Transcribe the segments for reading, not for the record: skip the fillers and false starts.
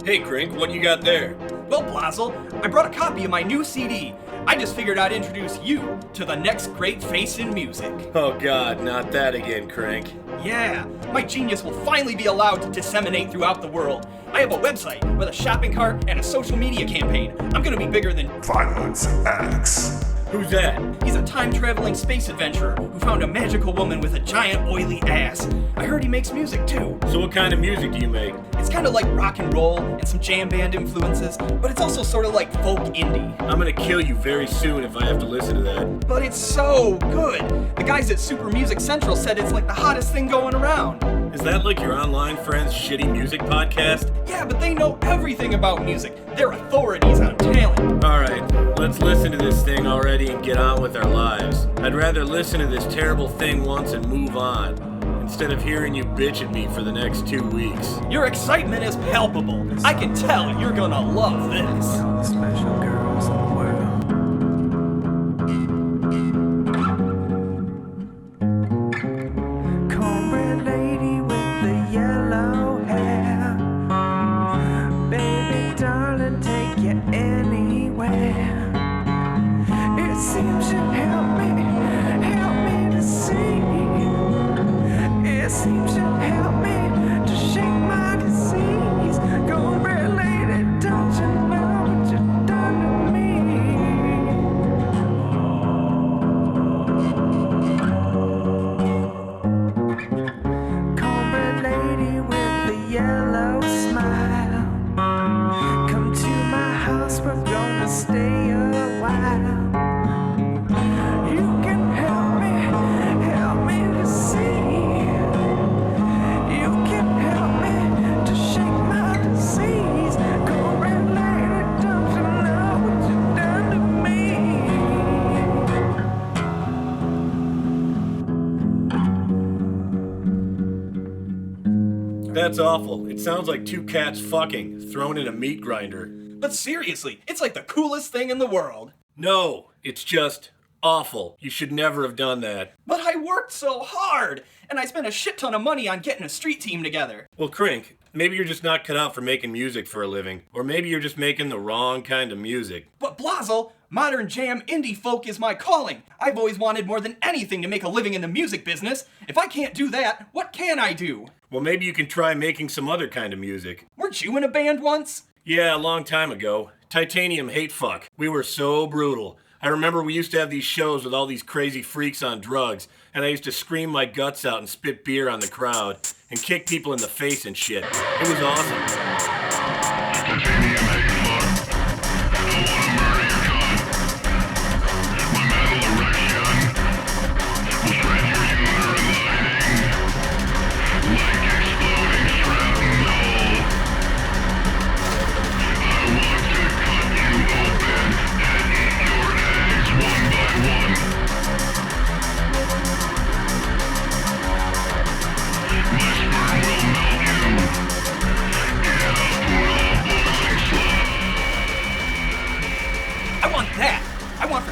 Hey Krink, what you got there? Well, Blozzel, I brought a copy of my new CD. I just figured I'd introduce you to the next great face in music. Oh god, not that again, Krink. Yeah, my genius will finally be allowed to disseminate throughout the world. I have a website with a shopping cart and a social media campaign. I'm gonna be bigger than Violence X. Who's that? He's a time-traveling space adventurer who found a magical woman with a giant oily ass. I heard he makes music too. So what kind of music do you make? It's kind of like rock and roll and some jam band influences, but it's also sort of like folk indie. I'm gonna kill you very soon if I have to listen to that. But it's so good. The guys at Super Music Central said it's like the hottest thing going around. Is that like your online friend's shitty music podcast? Yeah, but they know everything about music. They're authorities on talent. Alright, let's listen to this thing already and get on with our lives. I'd rather listen to this terrible thing once and move on, instead of hearing you bitch at me for the next 2 weeks. Your excitement is palpable. I can tell you're gonna love this. Special girls in the world. Cornbread lady with the yellow hair. Baby darling, take you anywhere. It seems you help me to see. It seems you help me to shake my disease. Cornbread lady, don't you know what you've done to me? Cornbread lady with the yellow smile. Come to my house, we're gonna stay a while. You can help me to see. You can help me to shake my disease. Cornbread lady, don't you know what you've done to me? That's awful. It sounds like two cats fucking, thrown in a meat grinder. But seriously, it's like the coolest thing in the world. No, it's just awful. You should never have done that. But I worked so hard, and I spent a shit ton of money on getting a street team together. Well, Krink, maybe you're just not cut out for making music for a living. Or maybe you're just making the wrong kind of music. But Blozzel, modern jam indie folk is my calling. I've always wanted more than anything to make a living in the music business. If I can't do that, what can I do? Well, maybe you can try making some other kind of music. Weren't you in a band once? Yeah, a long time ago. Titanium Hate Fuck. We were so brutal. I remember we used to have these shows with all these crazy freaks on drugs, and I used to scream my guts out and spit beer on the crowd, and kick people in the face and shit. It was awesome.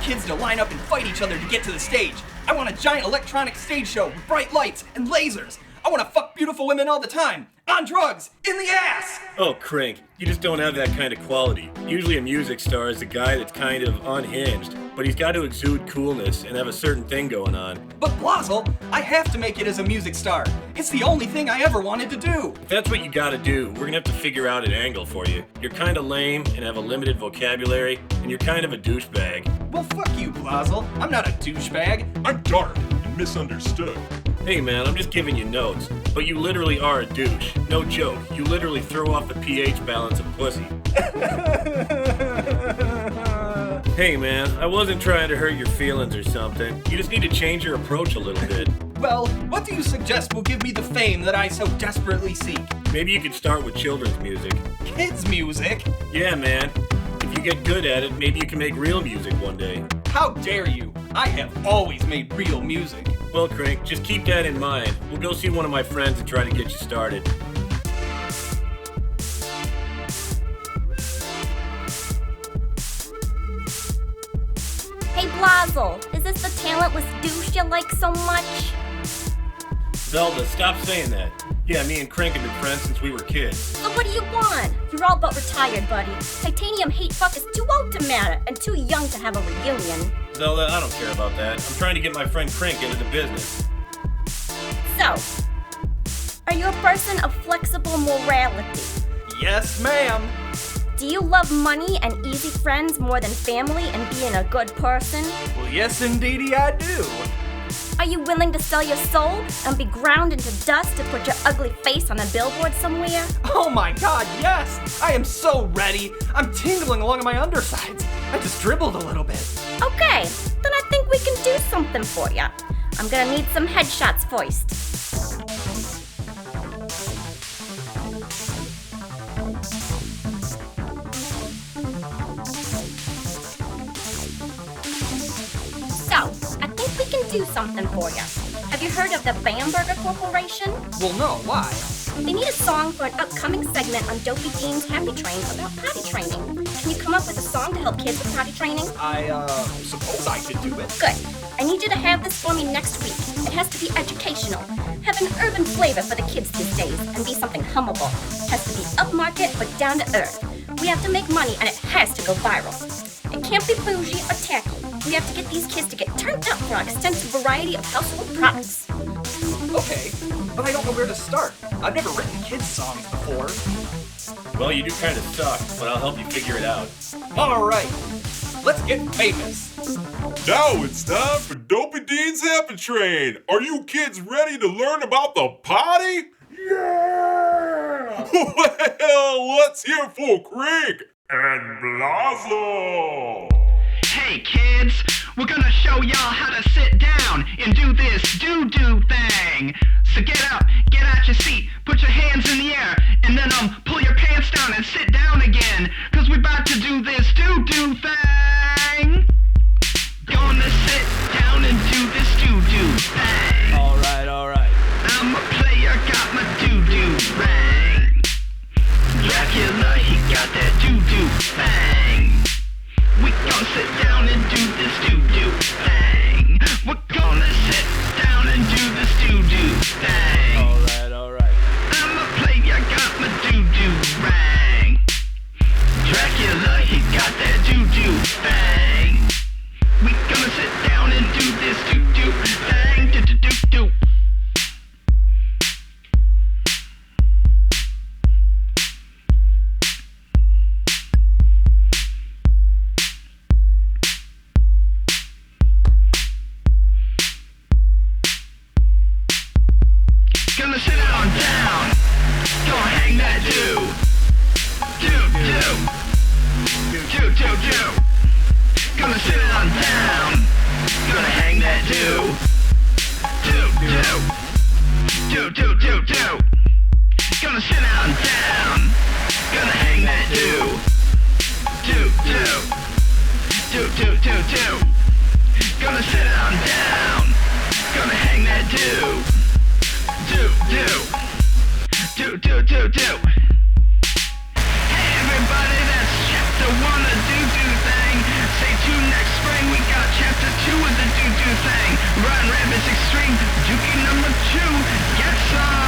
Kids to line up and fight each other to get to the stage. I want a giant electronic stage show with bright lights and lasers. I want to fuck beautiful women all the time, on drugs, in the ass! Oh, Krink, you just don't have that kind of quality. Usually a music star is a guy that's kind of unhinged, but he's got to exude coolness and have a certain thing going on. But Blozzel, I have to make it as a music star. It's the only thing I ever wanted to do. If that's what you gotta do, we're gonna have to figure out an angle for you. You're kind of lame and have a limited vocabulary, and you're kind of a douchebag. Well, fuck you, Blozzel. I'm not a douchebag. I'm dark and misunderstood. Hey man, I'm just giving you notes, but you literally are a douche. No joke, you literally throw off the pH balance of pussy. Hey man, I wasn't trying to hurt your feelings or something. You just need to change your approach a little bit. Well, what do you suggest will give me the fame that I so desperately seek? Maybe you could start with children's music. Kids music? Yeah man, if you get good at it, maybe you can make real music one day. How dare you? I have always made real music. Well, Krink, just keep that in mind. We'll go see one of my friends and try to get you started. Hey Blozzel, is this the talentless douche you like so much? Zelda, stop saying that. Yeah, me and Krink have been friends since we were kids. So what do you want? You're all but retired, buddy. Titanium hate fuck is too old to matter and too young to have a reunion. Zelda, I don't care about that. I'm trying to get my friend Krink into the business. So, are you a person of flexible morality? Yes, ma'am. Do you love money and easy friends more than family and being a good person? Well, yes, indeedy, I do. Are you willing to sell your soul and be ground into dust to put your ugly face on a billboard somewhere? Oh my god, yes! I am so ready. I'm tingling along my undersides. I just dribbled a little bit. Okay, then I think we can do something for you. I'm gonna need some headshots first. So, I think we can do something for you. Have you heard of the Bamberger Corporation? Well, no, why? They need a song for an upcoming segment on Dopey Dean's Happy Train about potty training. Can you come up with a song to help kids with potty training? I suppose I could do it. Good. I need you to have this for me next week. It has to be educational, have an urban flavor for the kids these days, and be something hummable. It has to be upmarket but down to earth. We have to make money and it has to go viral. It can't be bougie or tacky. We have to get these kids to get turned up for our extensive variety of household products. Okay, but I don't know where to start. I've never written kids' songs before. Well, you do kind of suck, but I'll help you figure it out. Alright, let's get famous. Now it's time for Dopey Dean's Happy Train. Are you kids ready to learn about the potty? Yeah! Well, let's hear for Krink and Blozzel. Hey kids, we're gonna show y'all how to sit down and do this do-do thing. So get up, get out your seat, put your hands in the air, and then pull your pants down and sit down again. Cause we're about to do this do-do thing. Gonna sit down and do this do-do thing. Alright. I'm a player, got my do-do thing. Dracula, he got that do-do thing. We gonna sit down and do this do-do thing. We're gonna sit down and do this do-do thing. Alright. I'm a player, got my do-do ring. Dracula, he got that do-do thing. We gonna sit down and do this do-do thing. Do-do-do-do. Gonna sit on down. Gonna hang that do. Do. Gonna sit on down. Gonna hang that do. Do. Gonna sit on down. Gonna hang that do. Do. Gonna sit on down. Gonna hang that do. Do. Hey everybody, that's chapter 1 of do thing. Stay tuned next spring, we got chapter 2 of the do thing. Run Rabbits Extreme, Dookie number 2, get some!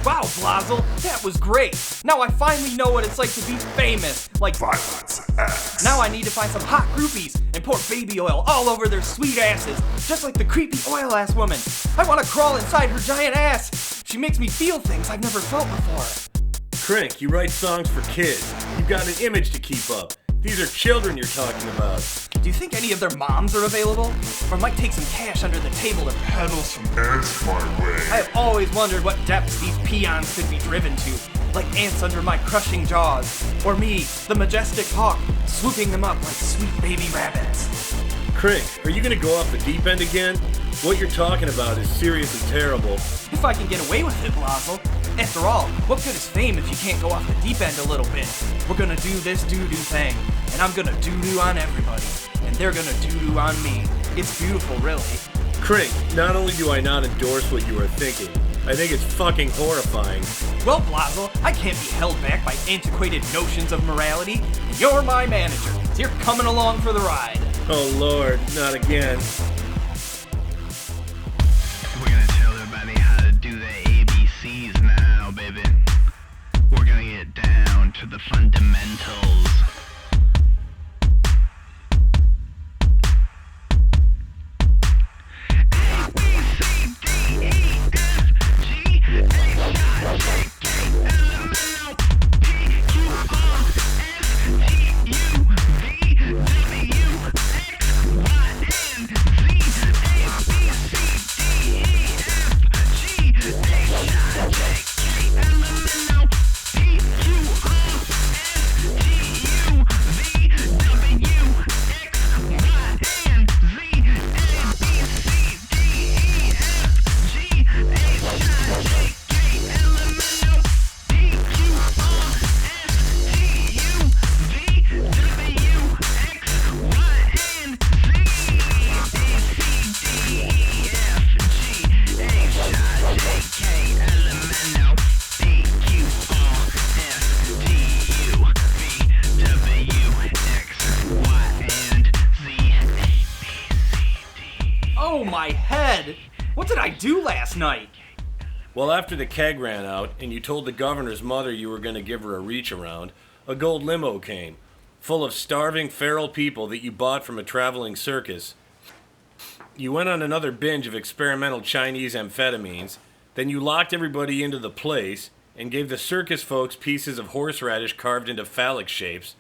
Wow, Blozzel, that was great. Now I finally know what it's like to be famous. Like Violence X. Now I need to find some hot groupies and pour baby oil all over their sweet asses, just like the creepy oil-ass woman. I want to crawl inside her giant ass. She makes me feel things I've never felt before. Krink, you write songs for kids. You've got an image to keep up. These are children you're talking about. Do you think any of their moms are available? Or might take some cash under the table to Handle some ass my way. I have always wondered what depths these peons could be driven to. like ants under my crushing jaws. Or me, the majestic hawk, swooping them up like sweet baby rabbits. Krink, are you gonna go off the deep end again? What you're talking about is serious and terrible. If I can get away with it, Blozzel. After all, what good is fame if you can't go off the deep end a little bit? We're gonna do this doo-doo thing, and I'm gonna doo-doo on everybody, and they're gonna doo-doo on me. It's beautiful, really. Krink, not only do I not endorse what you are thinking, I think it's fucking horrifying. Well, Blozzel, I can't be held back by antiquated notions of morality, and you're my manager, so you're coming along for the ride. Oh Lord, not again. We're gonna tell everybody how to do the ABCs now, baby. We're gonna get down to the fundamentals. A, B, C, D, E, F, G, H, I, J, K, L, M, N, O, P, Q, R, S, T, U, V, W, X, Y, and Z. A, B, C, D, E, F, G, H, I, J, K, L, M, N, O, P, Q, R, S, T, U, V, W, X, Y, and Z. A, B, C, D, E, F, G, H, I, J, K, L, M, N, O, P, Q, R, S, T, U, V, W, X, Y, and Z. A, C, D, E, F, G, H, I, J, K, L, M, N, O, P, Q, R, S, T, U, V, W, X, Y, and Z. A, B, C, D. Oh, my head! What did I do last night? Well, after the keg ran out and you told the governor's mother you were gonna give her a reach around, a gold limo came, full of starving feral people that you bought from a traveling circus. You went on another binge of experimental Chinese amphetamines, then you locked everybody into the place and gave the circus folks pieces of horseradish carved into phallic shapes.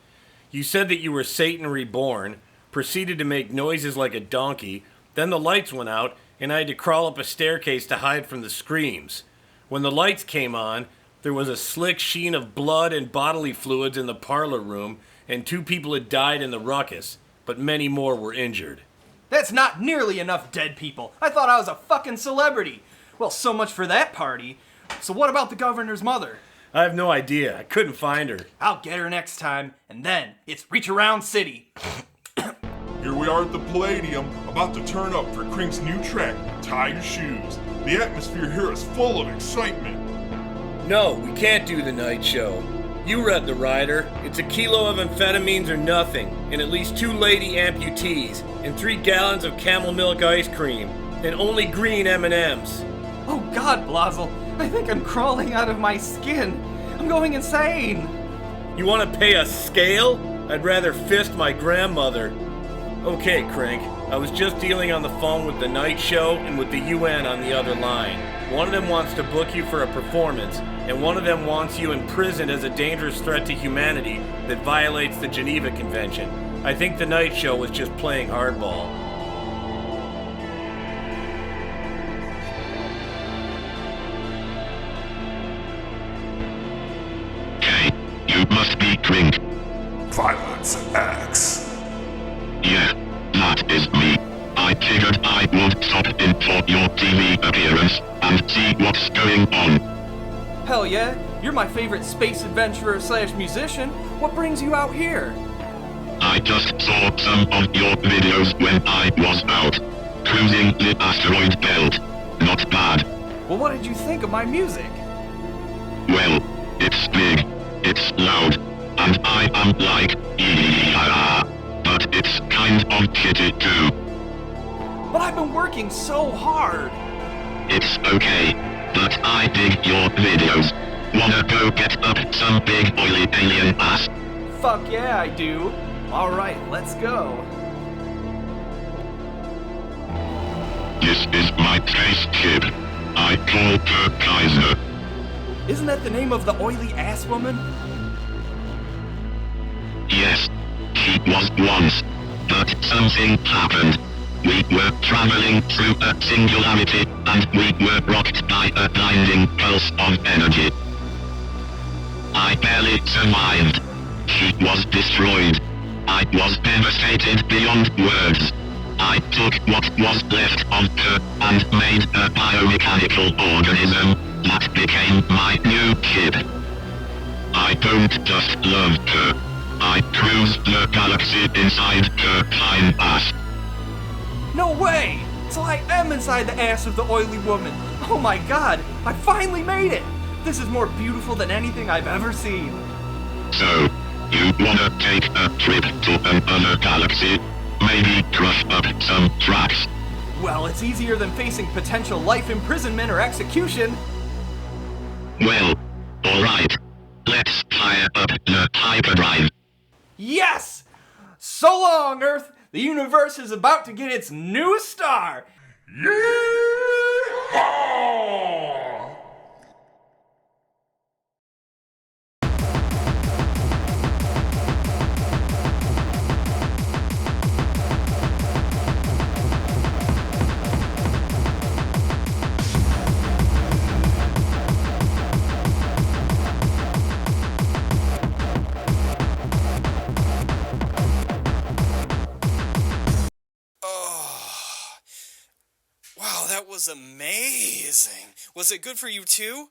You said that you were Satan reborn, proceeded to make noises like a donkey, then the lights went out and I had to crawl up a staircase to hide from the screams. When the lights came on, there was a slick sheen of blood and bodily fluids in the parlor room, and 2 people had died in the ruckus, but many more were injured. That's not nearly enough dead people. I thought I was a fucking celebrity. Well, so much for that party. So what about the governor's mother? I have no idea. I couldn't find her. I'll get her next time, and then it's Reach Around City. Here we are at the Palladium, about to turn up for Krink's new track, Tie Your Shoes. The atmosphere here is full of excitement. No, we can't do the night show. You read the rider. It's a kilo of amphetamines or nothing, and at least 2 lady amputees, and 3 gallons of camel milk ice cream, and only green M&Ms. Oh God, Blozzel, I think I'm crawling out of my skin. I'm going insane. You want to pay a scale? I'd rather fist my grandmother. Okay, Krink, I was just dealing on the phone with the night show and with the UN on the other line. One of them wants to book you for a performance, and one of them wants you imprisoned as a dangerous threat to humanity that violates the Geneva Convention. I think the night show was just playing hardball. Okay, you must be Krink. Violence X. Yeah, that is me. I figured I would stop in for your TV appearance and see what's going on. Hell yeah, you're my favorite space adventurer / musician. What brings you out here? I just saw some of your videos when I was out, cruising the asteroid belt. Not bad. Well, what did you think of my music? Well, it's big, it's loud, and I am like, yeah, but it's kind of shitty too. But I've been working so hard. It's okay, but I dig your videos. Wanna go get up some big oily alien ass? Fuck yeah, I do. Alright, let's go. This is my spaceship. I call her Kaiser. Isn't that the name of the oily ass woman? Yes, she was once, but something happened. We were traveling through a singularity, and we were rocked by a blinding pulse of energy. I barely survived. She was destroyed. I was devastated beyond words. I took what was left of her and made a biomechanical organism that became my new kid. I don't just love her. I cruise the galaxy inside her fine ass. No way! So I am inside the ass of the oily woman. Oh my god, I finally made it! This is more beautiful than anything I've ever seen. So, you wanna take a trip to another galaxy? Maybe crush up some tracks? Well, it's easier than facing potential life imprisonment or execution. Well, alright. Let's fire up the hyperdrive. Yes! So long, Earth! The universe is about to get its newest star! Wow, that was amazing. Was it good for you too?